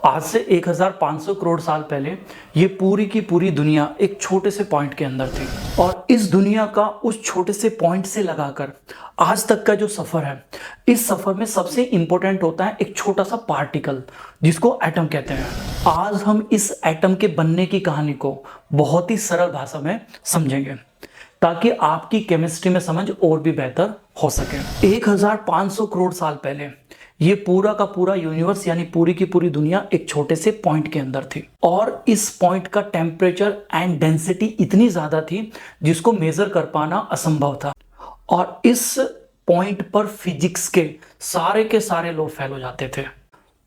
आज से 1500 करोड़ साल पहले ये पूरी की पूरी दुनिया एक छोटे से पॉइंट के अंदर थी और इस दुनिया का उस छोटे से पॉइंट से लगाकर आज तक का जो सफ़र है, इस सफ़र में सबसे इम्पोर्टेंट होता है एक छोटा सा पार्टिकल जिसको एटम कहते हैं। आज हम इस एटम के बनने की कहानी को बहुत ही सरल भाषा में समझेंगे ताकि आपकी केमिस्ट्री में समझ और भी बेहतर हो सके। 1500 करोड़ साल पहले ये पूरा का पूरा यूनिवर्स यानी पूरी की पूरी दुनिया एक छोटे से पॉइंट के अंदर थी और इस पॉइंट का टेम्परेचर एंड डेंसिटी इतनी ज्यादा थी जिसको मेजर कर पाना असंभव था और इस पॉइंट पर फिजिक्स के सारे लॉ फेल हो जाते थे।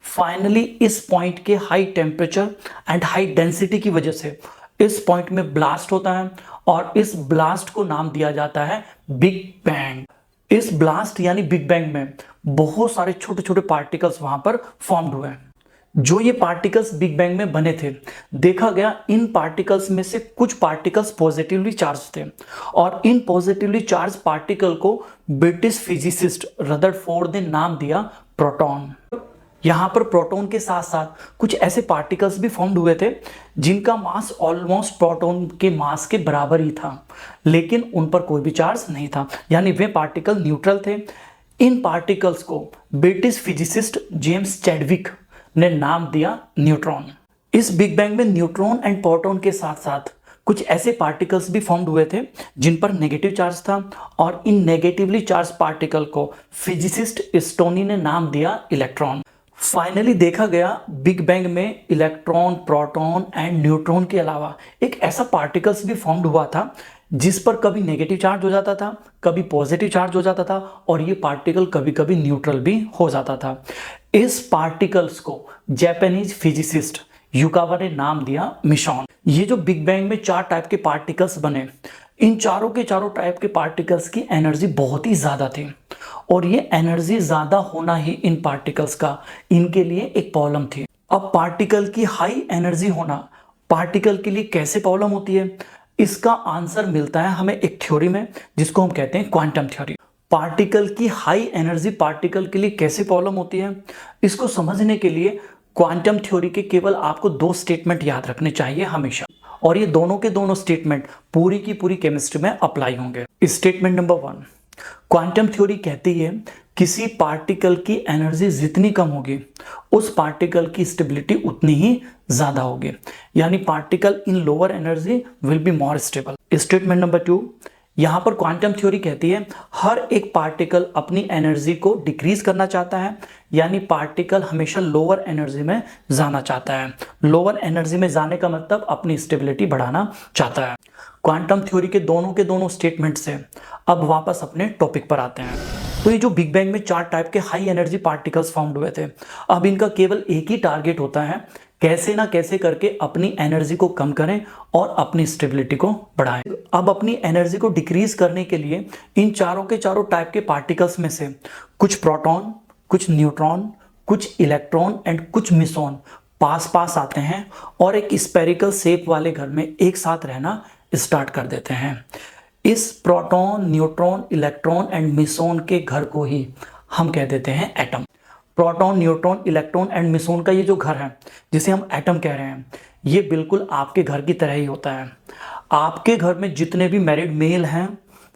फाइनली इस पॉइंट के high temperature and high density की वजह से इस पॉइंट में ब्लास्ट होता है और इस ब्लास्ट को नाम दिया जाता है बिग बैंग। इस ब्लास्ट यानी बिग बैंग में बहुत सारे छोटे छोटे पार्टिकल्स वहां पर फॉर्म्ड हुए। जो ये पार्टिकल्स बिग बैंग में बने थे, देखा गया इन पार्टिकल्स में से कुछ पार्टिकल्स पॉजिटिवली चार्ज थे और इन पॉजिटिवली चार्ज पार्टिकल को ब्रिटिश फिजिसिस्ट रदरफोर्ड ने नाम दिया प्रोटॉन। यहाँ पर प्रोटॉन के साथ साथ कुछ ऐसे पार्टिकल्स भी फॉर्म्ड हुए थे जिनका मास ऑलमोस्ट प्रोटॉन के मास के बराबर ही था, लेकिन उन पर कोई भी चार्ज नहीं था, यानी वे पार्टिकल न्यूट्रल थे। इन पार्टिकल्स को ब्रिटिश फिजिसिस्ट जेम्स चैडविक ने नाम दिया न्यूट्रॉन। इस बिग बैंग में न्यूट्रॉन एंड प्रोटॉन के साथ साथ कुछ ऐसे पार्टिकल्स भी फॉर्म्ड हुए थे जिन पर नेगेटिव चार्ज था और इन नेगेटिवली चार्ज पार्टिकल को फिजिसिस्ट स्टोनी ने नाम दिया इलेक्ट्रॉन। फाइनली देखा गया बिग बैंग में इलेक्ट्रॉन, प्रोटॉन एंड न्यूट्रॉन के अलावा एक ऐसा पार्टिकल्स भी फॉर्म्ड हुआ था जिस पर कभी नेगेटिव चार्ज हो जाता था, कभी पॉजिटिव चार्ज हो जाता था और ये पार्टिकल कभी कभी न्यूट्रल भी हो जाता था। इस पार्टिकल्स को जापानीज फिजिसिस्ट युकावा ने नाम दिया मिसॉन। ये जो बिग बैंग में 4 टाइप के पार्टिकल्स बने, इन चारों के चारों टाइप के पार्टिकल्स की एनर्जी बहुत ही ज़्यादा थी और ये एनर्जी ज़्यादा होना ही इन पार्टिकल्स का इनके लिए एक प्रॉब्लम थी। अब पार्टिकल की हाई एनर्जी होना पार्टिकल के लिए कैसे प्रॉब्लम होती है, इसका आंसर मिलता है हमें एक थ्योरी में जिसको हम कहते हैं क्वांटम थ्योरी। पार्टिकल की हाई एनर्जी पार्टिकल के लिए कैसे प्रॉब्लम होती है, इसको समझने के लिए क्वांटम थ्योरी के केवल आपको 2 स्टेटमेंट याद रखने चाहिए हमेशा, और ये दोनों के दोनों स्टेटमेंट पूरी की पूरी केमिस्ट्री में अप्लाई होंगे। स्टेटमेंट नंबर 1, क्वांटम थ्योरी कहती है किसी पार्टिकल की एनर्जी जितनी कम होगी उस पार्टिकल की स्टेबिलिटी उतनी ही ज्यादा होगी, यानी particle in lower energy will be more stable. Statement number 2, यहाँ पर क्वांटम थ्योरी कहती है हर एक पार्टिकल अपनी एनर्जी को डिक्रीज करना चाहता है, यानी पार्टिकल हमेशा लोअर एनर्जी में जाना चाहता है। लोअर एनर्जी में जाने का मतलब अपनी स्टेबिलिटी बढ़ाना चाहता है। क्वांटम थ्योरी के दोनों स्टेटमेंट से अब वापस अपने टॉपिक पर आते हैं। तो ये जो बिग बैंग में 4 टाइप के हाई एनर्जी पार्टिकल्स फॉर्म्ड हुए थे, अब इनका केवल एक ही टारगेट होता है, कैसे ना कैसे करके अपनी एनर्जी को कम करें और अपनी स्टेबिलिटी को बढ़ाएं। अब अपनी एनर्जी को डिक्रीज करने के लिए इन चारों के चारों टाइप के पार्टिकल्स में से कुछ प्रोटॉन, कुछ न्यूट्रॉन, कुछ इलेक्ट्रॉन एंड कुछ मिसॉन पास पास आते हैं और एक स्फेरिकल शेप वाले घर में एक साथ रहना स्टार्ट कर देते हैं। इस proton, neutron, electron and meson के घर को ही हम कह देते हैं atom. Proton, neutron, electron and meson का ये जो घर है जिसे हम एटम कह रहे हैं, ये बिल्कुल आपके घर की तरह ही होता है। आपके घर में जितने भी मैरिड मेल हैं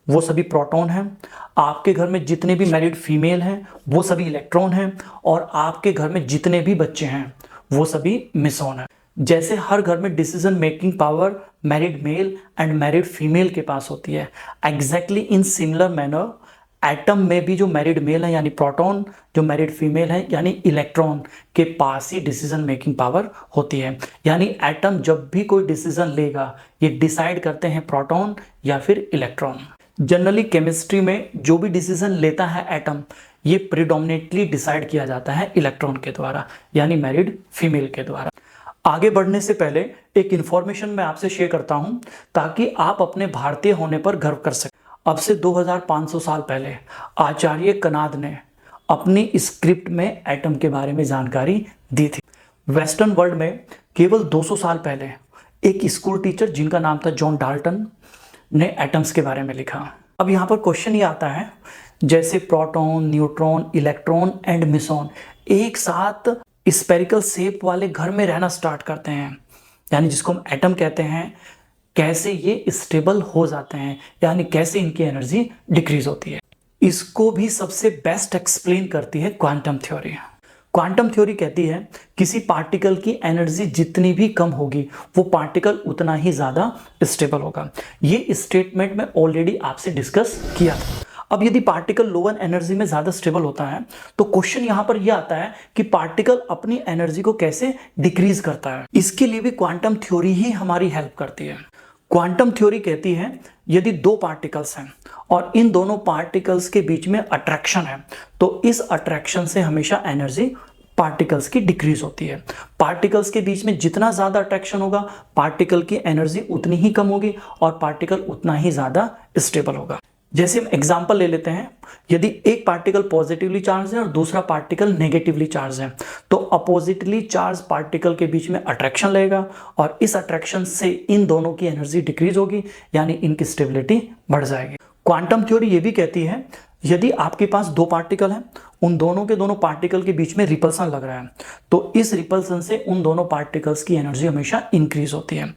वो सभी प्रोटॉन हैं, आपके घर में जितने भी मैरिड फीमेल हैं वो सभी इलेक्ट्रॉन हैं और आपके घर में जितने भी बच्चे हैं वो सभी मिसॉन हैं। जैसे हर घर में decision making power married male and married female के पास होती है, exactly in similar manner atom में भी जो मैरिड मेल है यानी प्रोटॉन, जो मैरिड फीमेल है यानी इलेक्ट्रॉन के पास ही डिसीजन मेकिंग पावर होती है। यानी एटम जब भी कोई डिसीजन लेगा ये डिसाइड करते हैं प्रोटॉन या फिर इलेक्ट्रॉन। जनरली केमिस्ट्री में जो भी डिसीजन लेता है एटम, ये प्रिडोमिनेटली डिसाइड किया जाता है इलेक्ट्रॉन के द्वारा यानी मैरिड फीमेल के द्वारा। आगे बढ़ने से पहले एक इन्फॉर्मेशन मैं आपसे शेयर करता हूं ताकि आप अपने भारतीय होने पर गर्व कर सकें। अब से 2500 साल पहले आचार्य कनाद ने अपनी स्क्रिप्ट में एटम के बारे में जानकारी दी थी। वेस्टर्न वर्ल्ड में केवल 200 साल पहले एक स्कूल टीचर जिनका नाम था जॉन डाल्टन ने एटम्स के बारे में लिखा। अब यहाँ पर क्वेश्चन ये आता है, जैसे proton, neutron, electron and meson एक साथ स्पेरिकल शेप वाले घर में रहना स्टार्ट करते हैं, यानी जिसको हम एटम कहते हैं, कैसे ये स्टेबल हो जाते हैं, यानी कैसे इनकी एनर्जी डिक्रीज होती है। इसको भी सबसे बेस्ट एक्सप्लेन करती है क्वांटम थ्योरी। क्वांटम थ्योरी कहती है किसी पार्टिकल की एनर्जी जितनी भी कम होगी वो पार्टिकल उतना ही ज़्यादा स्टेबल होगा। ये स्टेटमेंट मैं ऑलरेडी आपसे डिस्कस किया था। अब यदि पार्टिकल लोअर एनर्जी में ज़्यादा स्टेबल होता है तो क्वेश्चन यहाँ पर यह आता है कि पार्टिकल अपनी एनर्जी को कैसे डिक्रीज करता है। इसके लिए भी क्वांटम थ्योरी ही हमारी हेल्प करती है। क्वांटम थ्योरी कहती है यदि दो पार्टिकल्स हैं और इन दोनों पार्टिकल्स के बीच में अट्रैक्शन है तो इस अट्रैक्शन से हमेशा एनर्जी पार्टिकल्स की डिक्रीज होती है। पार्टिकल्स के बीच में जितना ज़्यादा अट्रैक्शन होगा पार्टिकल की एनर्जी उतनी ही कम होगी और पार्टिकल उतना ही ज़्यादा स्टेबल होगा। जैसे हम एग्जांपल ले लेते हैं, यदि एक पार्टिकल पॉजिटिवली चार्ज है और दूसरा पार्टिकल नेगेटिवली चार्ज है तो अपोजिटली चार्ज पार्टिकल के बीच में अट्रैक्शन लगेगा और इस अट्रैक्शन से इन दोनों की एनर्जी डिक्रीज होगी, यानी इनकी स्टेबिलिटी बढ़ जाएगी। क्वांटम थ्योरी ये भी कहती है यदि आपके पास दो पार्टिकल हैं, उन दोनों के दोनों पार्टिकल के बीच में रिपल्सन लग रहा है तो इस रिपल्सन से उन दोनों पार्टिकल्स की एनर्जी हमेशा इंक्रीज होती है।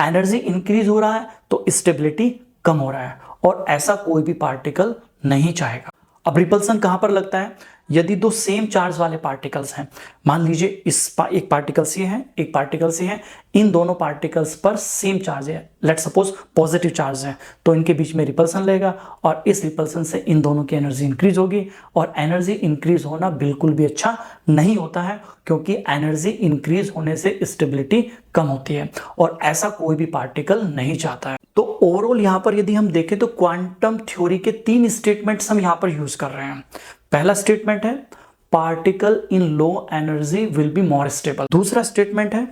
एनर्जी इंक्रीज हो रहा है तो स्टेबिलिटी कम हो रहा है और ऐसा कोई भी पार्टिकल नहीं चाहेगा। अब रिपल्सन कहां पर लगता है? यदि दो सेम चार्ज वाले पार्टिकल्स हैं, मान लीजिए एक पार्टिकल से है एक पार्टिकल से है, इन दोनों पार्टिकल्स पर सेम चार्ज है, लेट्स सपोज पॉजिटिव चार्ज है, तो इनके बीच में रिपल्सन लगेगा और इस रिपल्सन से इन दोनों की एनर्जी इंक्रीज होगी। और एनर्जी इंक्रीज होना बिल्कुल भी अच्छा नहीं होता है क्योंकि एनर्जी इंक्रीज होने से स्टेबिलिटी कम होती है और ऐसा कोई भी पार्टिकल नहीं चाहता है। तो ओवरऑल यहां पर यदि हम देखें तो क्वांटम थ्योरी के 3 स्टेटमेंट्स हम यहां पर यूज कर रहे हैं। पहला स्टेटमेंट है particle in low energy will be more stable. दूसरा स्टेटमेंट है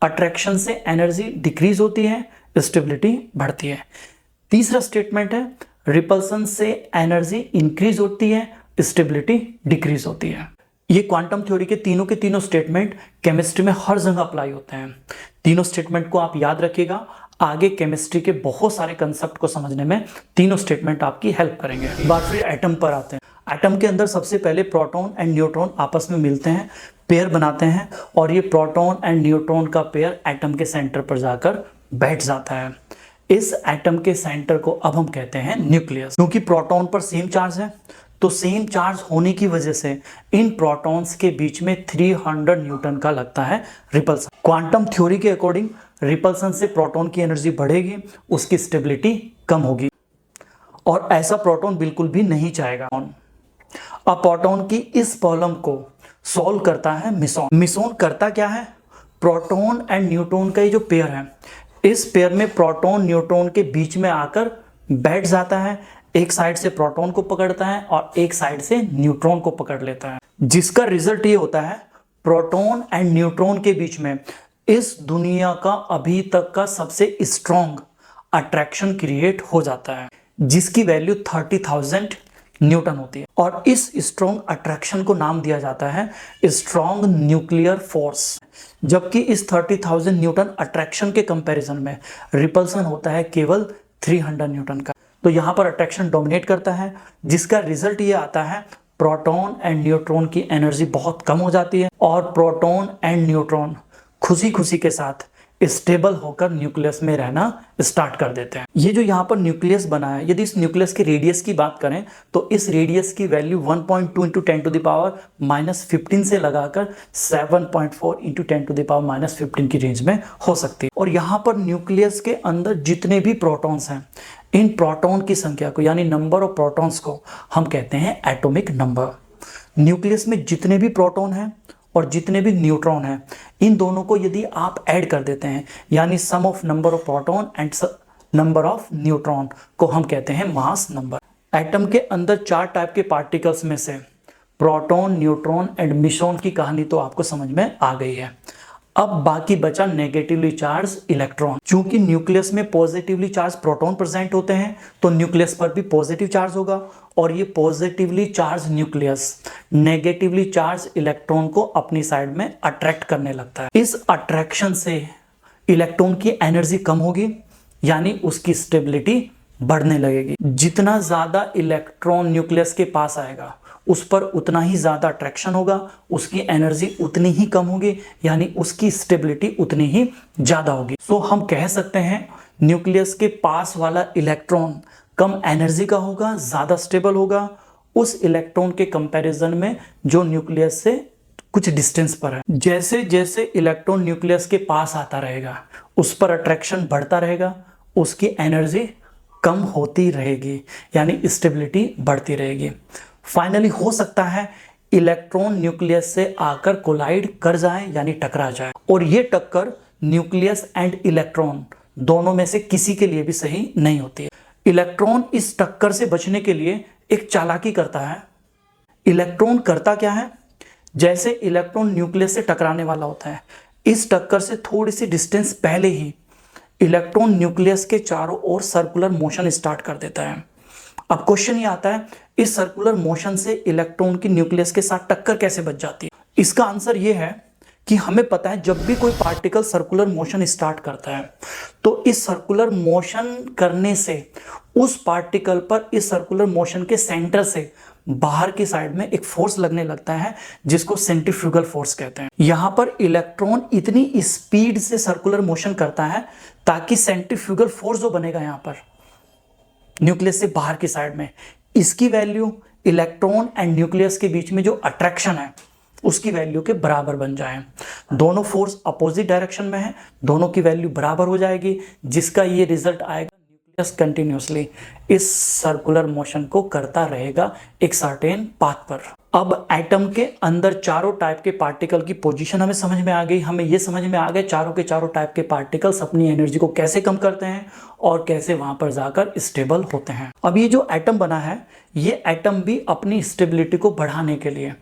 अट्रैक्शन से एनर्जी डिक्रीज होती है, स्टेबिलिटी बढ़ती है। तीसरा स्टेटमेंट है रिपल्सन से एनर्जी इंक्रीज होती है, स्टेबिलिटी डिक्रीज होती है। ये क्वांटम थ्योरी के तीनों स्टेटमेंट केमिस्ट्री में हर जगह अप्लाई होते हैं। तीनों स्टेटमेंट को आप याद रखिएगा, आगे केमिस्ट्री के बहुत सारे कंसेप्ट को समझने में तीनों स्टेटमेंट आपकी हेल्प करेंगे। बात फिर एटम पर आते हैं। एटम के अंदर सबसे पहले प्रोटॉन एंड न्यूट्रॉन आपस में मिलते हैं, पेयर बनाते हैं और ये प्रोटॉन एंड न्यूट्रॉन का पेयर एटम के सेंटर पर जाकर बैठ जाता है। इस एटम के सेंटर को अब हम कहते हैं न्यूक्लियस। क्योंकि प्रोटॉन पर सेम चार्ज है तो सेम चार्ज होने की वजह से इन प्रोटॉन्स के बीच में 300 न्यूटन का लगता है रिपल्सन। क्वांटम थ्योरी के अकॉर्डिंग रिपल्सन से प्रोटॉन की एनर्जी बढ़ेगी, उसकी स्टेबिलिटी कम होगी और ऐसा प्रोटॉन बिल्कुल भी नहीं चाहेगा। अब प्रोटॉन की इस प्रॉब्लम को सॉल्व करता है मिसॉन। मिसॉन करता क्या है? प्रोटॉन एंड न्यूट्रॉन का ये जो पेयर है, इस पेयर में प्रोटॉन न्यूट्रॉन के बीच में आकर बैठ जाता है, एक साइड से प्रोटॉन को पकड़ता है और एक साइड से न्यूट्रॉन को पकड़ लेता है, जिसका रिजल्ट ये होता है प्रोटॉन एंड न्यूट्रॉन के बीच में इस दुनिया का अभी तक का सबसे स्ट्रॉन्ग अट्रैक्शन क्रिएट हो जाता है, जिसकी वैल्यू 30,000 न्यूटन होती है। और इस स्ट्रॉन्ग अट्रैक्शन को नाम दिया जाता है स्ट्रॉन्ग न्यूक्लियर फोर्स। जबकि इस 30,000 न्यूटन अट्रैक्शन के कंपैरिजन में रिपल्सन होता है केवल 300 न्यूटन का। तो यहाँ पर अट्रैक्शन डोमिनेट करता है, जिसका रिजल्ट ये आता है प्रोटॉन एंड न्यूट्रॉन की एनर्जी बहुत कम हो जाती है और प्रोटॉन एंड न्यूट्रॉन खुशी खुशी के साथ स्टेबल होकर न्यूक्लियस में रहना स्टार्ट कर देते हैं। ये जो यहाँ पर न्यूक्लियस बना है, यदि इस न्यूक्लियस के रेडियस की बात करें तो इस रेडियस की वैल्यू 1.2 × 10⁻⁻15 से लगाकर 7.4 × 10⁻⁻15 की रेंज में हो सकती है। और यहाँ पर न्यूक्लियस के अंदर जितने भी प्रोटॉन्स हैं, इन प्रोटॉन की संख्या को यानी नंबर ऑफ प्रोटॉन्स को हम कहते हैं एटॉमिक नंबर। न्यूक्लियस में जितने भी प्रोटॉन हैं और जितने भी न्यूट्रॉन हैं, इन दोनों को यदि आप ऐड कर देते हैं यानी sum of number of proton and number of neutron को हम कहते हैं मास नंबर। एटम के अंदर 4 टाइप के पार्टिकल्स में से प्रोटॉन, न्यूट्रॉन एंड मिसॉन की कहानी तो आपको समझ में आ गई है। अब बाकी बचा नेगेटिवली चार्ज इलेक्ट्रॉन। चूंकि न्यूक्लियस में पॉजिटिवली चार्ज प्रोटॉन प्रेजेंट होते हैं तो न्यूक्लियस पर भी पॉजिटिव चार्ज होगा और ये positively charge nucleus negatively charge electron को अपनी साइड में अट्रैक्ट करने लगता है। इस अट्रैक्शन से इलेक्ट्रॉन की एनर्जी कम होगी यानी उसकी स्टेबिलिटी बढ़ने लगेगी। जितना ज्यादा इलेक्ट्रॉन न्यूक्लियस के पास आएगा उस पर उतना ही ज़्यादा अट्रैक्शन होगा, उसकी एनर्जी उतनी ही कम होगी, यानी उसकी स्टेबिलिटी उतनी ही ज़्यादा होगी। सो हम कह सकते हैं न्यूक्लियस के पास वाला इलेक्ट्रॉन कम एनर्जी का होगा, ज़्यादा स्टेबल होगा उस इलेक्ट्रॉन के कंपैरिजन में जो न्यूक्लियस से कुछ डिस्टेंस पर है। जैसे जैसे इलेक्ट्रॉन न्यूक्लियस के पास आता रहेगा उस पर अट्रैक्शन बढ़ता रहेगा, उसकी एनर्जी कम होती रहेगी, यानी स्टेबिलिटी बढ़ती रहेगी। फाइनली हो सकता है इलेक्ट्रॉन न्यूक्लियस से आकर कोलाइड कर जाए, यानी टकरा जाए, और ये टक्कर न्यूक्लियस एंड इलेक्ट्रॉन दोनों में से किसी के लिए भी सही नहीं होती है। इलेक्ट्रॉन इस टक्कर से बचने के लिए एक चालाकी करता है। इलेक्ट्रॉन करता क्या है, जैसे इलेक्ट्रॉन न्यूक्लियस से टकराने वाला होता है, इस टक्कर से थोड़ी सी डिस्टेंस पहले ही इलेक्ट्रॉन न्यूक्लियस के चारों ओर सर्कुलर मोशन स्टार्ट कर देता है। अब क्वेश्चन ये आता है, इस सर्कुलर मोशन से इलेक्ट्रॉन की न्यूक्लियस के साथ टक्कर कैसे बच जाती है? इसका आंसर ये है कि हमें पता है जब भी कोई पार्टिकल सर्कुलर मोशन स्टार्ट करता है तो इस सर्कुलर मोशन करने से उस पार्टिकल पर इस सर्कुलर मोशन के सेंटर से बाहर की साइड में एक फोर्स लगने लगता है जिसको सेंट्रीफ्यूगल फोर्स कहते हैं। यहां पर इलेक्ट्रॉन इतनी स्पीड से सर्कुलर मोशन करता है ताकि सेंट्रीफ्यूगल फोर्स जो बनेगा यहां पर न्यूक्लियस से बाहर की साइड में, इसकी वैल्यू इलेक्ट्रॉन एंड न्यूक्लियस के बीच में जो अट्रैक्शन है उसकी वैल्यू के बराबर बन जाए। दोनों फोर्स अपोजिट डायरेक्शन में है, दोनों की वैल्यू बराबर हो जाएगी, जिसका ये रिजल्ट आएगा न्यूक्लियस कंटिन्यूसली इस सर्कुलर मोशन को करता रहेगा एक सर्टेन पाथ पर। अब एटम के अंदर चारों टाइप के पार्टिकल की पोजीशन हमें समझ में आ गई। हमें ये समझ में आ गए चारों के चारों टाइप के पार्टिकल्स अपनी एनर्जी को कैसे कम करते हैं और कैसे वहां पर जाकर स्टेबल होते हैं। अब ये जो एटम बना है, ये एटम भी अपनी स्टेबिलिटी को बढ़ाने के लिए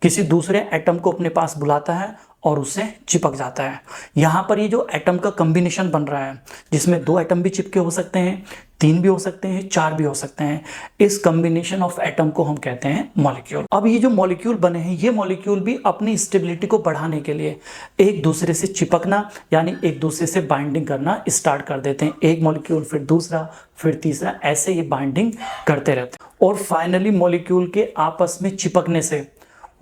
किसी दूसरे एटम को अपने पास बुलाता है और उससे चिपक जाता है। यहाँ पर ये जो एटम का कॉम्बिनेशन बन रहा है, जिसमें 2 एटम भी चिपके हो सकते हैं, 3 भी हो सकते हैं, 4 भी हो सकते हैं, इस कॉम्बिनेशन ऑफ एटम को हम कहते हैं मॉलिक्यूल। अब ये जो मॉलिक्यूल बने हैं, ये मॉलिक्यूल भी अपनी स्टेबिलिटी को बढ़ाने के लिए एक दूसरे से चिपकना, यानी एक दूसरे से बाइंडिंग करना स्टार्ट कर देते हैं। एक मॉलिक्यूल फिर दूसरा फिर तीसरा, ऐसे ये बाइंडिंग करते रहते हैं और फाइनली मॉलिक्यूल के आपस में चिपकने से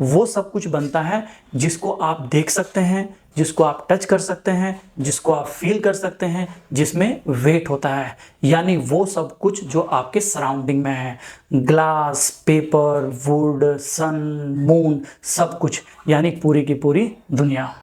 वो सब कुछ बनता है जिसको आप देख सकते हैं, जिसको आप टच कर सकते हैं, जिसको आप फील कर सकते हैं, जिसमें वेट होता है, यानी वो सब कुछ जो आपके सराउंडिंग में है, glass, paper, wood, sun, moon, सब कुछ, यानी पूरी की पूरी दुनिया।